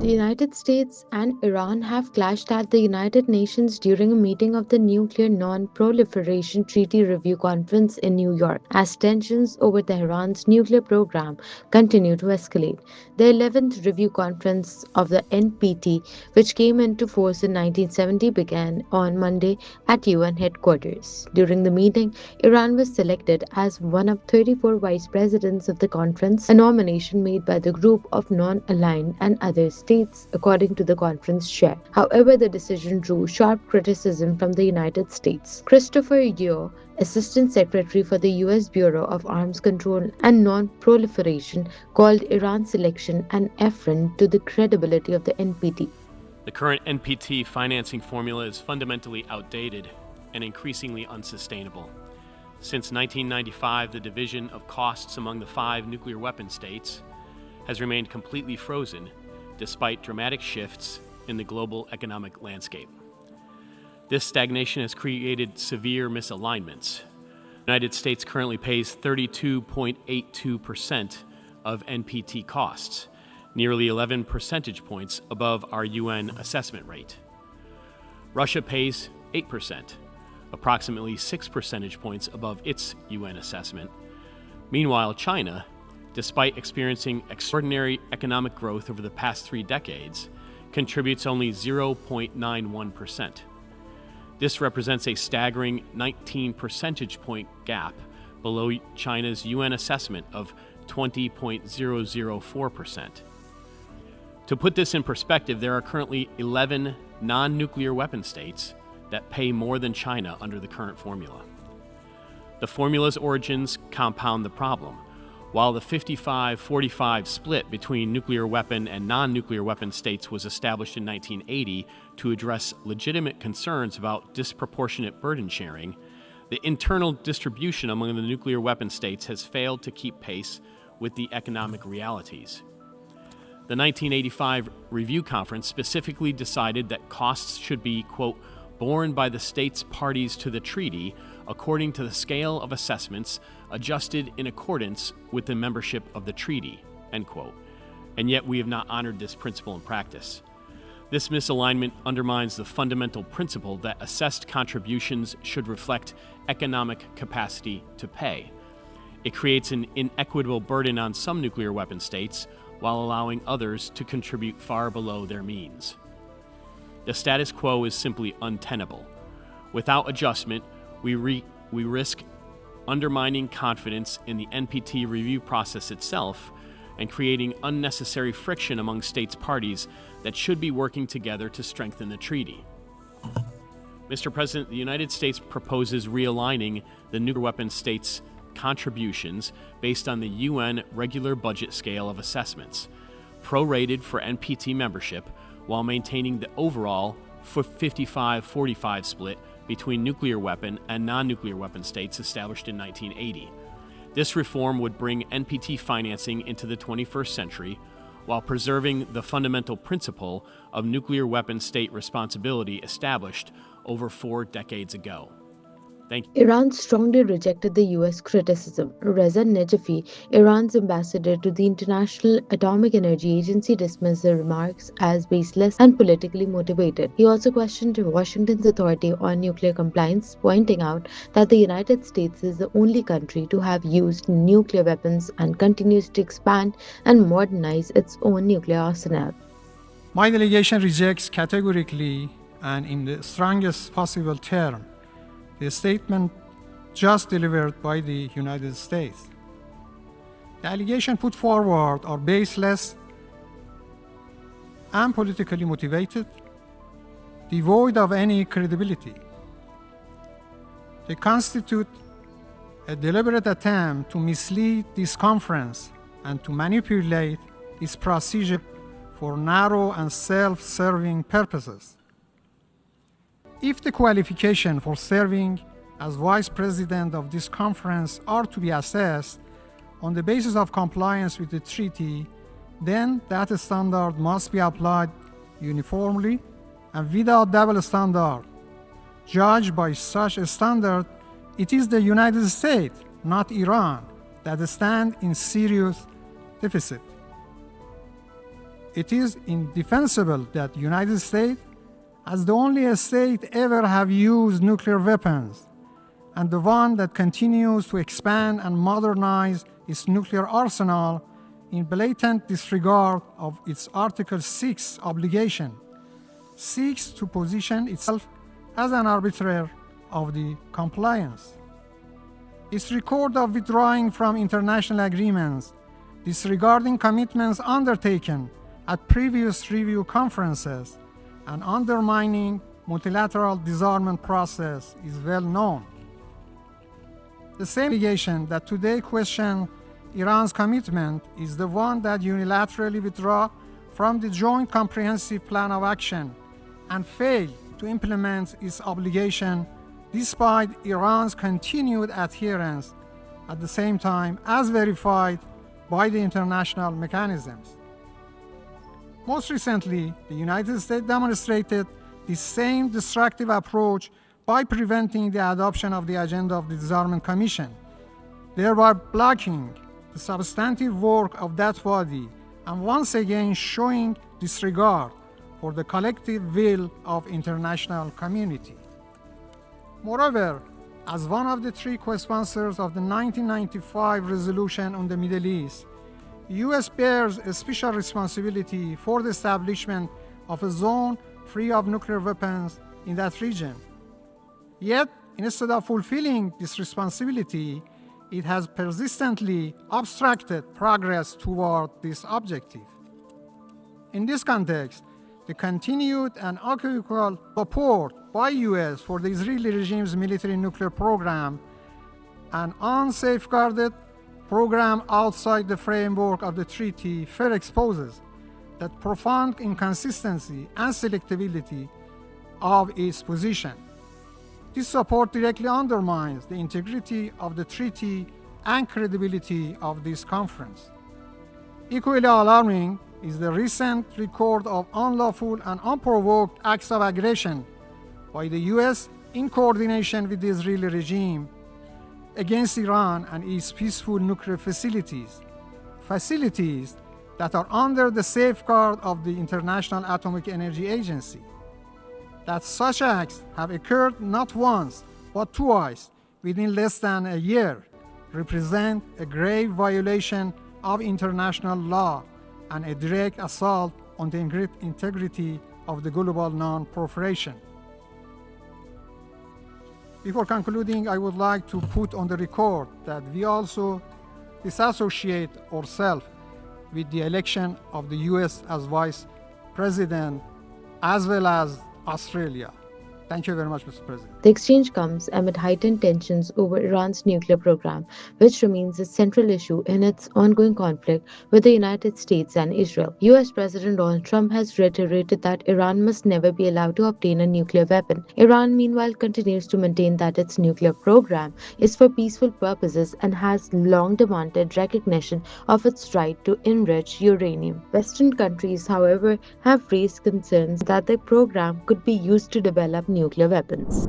The United States and Iran have clashed at the United Nations during a meeting of the Nuclear Non-Proliferation Treaty Review Conference in New York, as tensions over Tehran's nuclear program continue to escalate. The 11th Review Conference of the NPT, which came into force in 1970, began on Monday at UN headquarters. During the meeting, Iran was selected as one of 34 vice presidents of the conference, a nomination made by the group of non-aligned and other states, according to the conference chair. However, the decision drew sharp criticism from the United States. Christopher Yeo, Assistant Secretary for the U.S. Bureau of Arms Control and Non-Proliferation, called Iran's selection an affront to the credibility of the NPT. The current NPT financing formula is fundamentally outdated and increasingly unsustainable. Since 1995, the division of costs among the 5 nuclear weapon states has remained completely frozen, despite dramatic shifts in the global economic landscape. This stagnation has created severe misalignments. The United States currently pays 32.82% of NPT costs, nearly 11 percentage points above our UN assessment rate. Russia pays 8%, approximately 6 percentage points above its UN assessment. Meanwhile, China, despite experiencing extraordinary economic growth over the past 3 decades, contributes only 0.91%. This represents a staggering 19 percentage point gap below China's UN assessment of 20.004%. To put this in perspective, there are currently 11 non-nuclear weapon states that pay more than China under the current formula. The formula's origins compound the problem. While the 55-45 split between nuclear weapon and non-nuclear weapon states was established in 1980 to address legitimate concerns about disproportionate burden sharing, the internal distribution among the nuclear weapon states has failed to keep pace with the economic realities. The 1985 Review Conference specifically decided that costs should be, quote, borne by the states parties to the treaty according to the scale of assessments adjusted in accordance with the membership of the treaty, end quote. And yet we have not honored this principle in practice. This misalignment undermines the fundamental principle that assessed contributions should reflect economic capacity to pay. It creates an inequitable burden on some nuclear weapon states while allowing others to contribute far below their means. The status quo is simply untenable. Without adjustment, we risk undermining confidence in the NPT review process itself and creating unnecessary friction among states parties that should be working together to strengthen the treaty. Mr. President, the United States proposes realigning the nuclear weapon states' contributions based on the UN regular budget scale of assessments, prorated for NPT membership, while maintaining the overall 55-45 split between nuclear weapon and non-nuclear weapon states established in 1980. This reform would bring NPT financing into the 21st century while preserving the fundamental principle of nuclear weapon state responsibility established over 4 decades ago. Thank you. Iran strongly rejected the U.S. criticism. Reza Najafi, Iran's ambassador to the International Atomic Energy Agency, dismissed the remarks as baseless and politically motivated. He also questioned Washington's authority on nuclear compliance, pointing out that the United States is the only country to have used nuclear weapons and continues to expand and modernize its own nuclear arsenal. My delegation rejects categorically and in the strongest possible term the statement just delivered by the United States. The allegations put forward are baseless and politically motivated, devoid of any credibility. They constitute a deliberate attempt to mislead this conference and to manipulate its procedure for narrow and self-serving purposes. If the qualification for serving as Vice President of this conference are to be assessed on the basis of compliance with the treaty, then that standard must be applied uniformly and without double standard. Judged by such a standard, it is the United States, not Iran, that stand in serious deficit. it is indefensible that the United States, as the only state ever have used nuclear weapons, and the one that continues to expand and modernize its nuclear arsenal in blatant disregard of its Article 6 obligation, seeks to position itself as an arbiter of the compliance. Its record of withdrawing from international agreements, disregarding commitments undertaken at previous review conferences, and undermining multilateral disarmament process is well known. The same allegation that today questions Iran's commitment is the one that unilaterally withdrew from the Joint Comprehensive Plan of Action and failed to implement its obligation despite Iran's continued adherence, at the same time as verified by the international mechanisms. Most recently, the United States demonstrated the same destructive approach by preventing the adoption of the agenda of the Disarmament Commission, thereby blocking the substantive work of that body and once again showing disregard for the collective will of international community. Moreover, as one of the three co-sponsors of the 1995 resolution on the Middle East, the U.S. bears a special responsibility for the establishment of a zone free of nuclear weapons in that region. Yet, instead of fulfilling this responsibility, it has persistently obstructed progress toward this objective. In this context, the continued and unequivocal support by U.S. for the Israeli regime's military nuclear program, an unsafeguarded program outside the framework of the treaty, further exposes that profound inconsistency and selectivity of its position. This support directly undermines the integrity of the treaty and credibility of this conference. Equally alarming is the recent record of unlawful and unprovoked acts of aggression by the U.S. in coordination with the Israeli regime against Iran and its peaceful nuclear facilities that are under the safeguard of the International Atomic Energy Agency. That such acts have occurred not once, but twice within less than a year represent a grave violation of international law and a direct assault on the integrity of the global non-proliferation. Before concluding, I would like to put on the record that we also disassociate ourselves with the election of the U.S. as Vice President, as well as Australia. Thank you very much, Mr. President. The exchange comes amid heightened tensions over Iran's nuclear program, which remains a central issue in its ongoing conflict with the United States and Israel. US President Donald Trump has reiterated that Iran must never be allowed to obtain a nuclear weapon. Iran, meanwhile, continues to maintain that its nuclear program is for peaceful purposes and has long demanded recognition of its right to enrich uranium. Western countries, however, have raised concerns that the program could be used to develop nuclear weapons.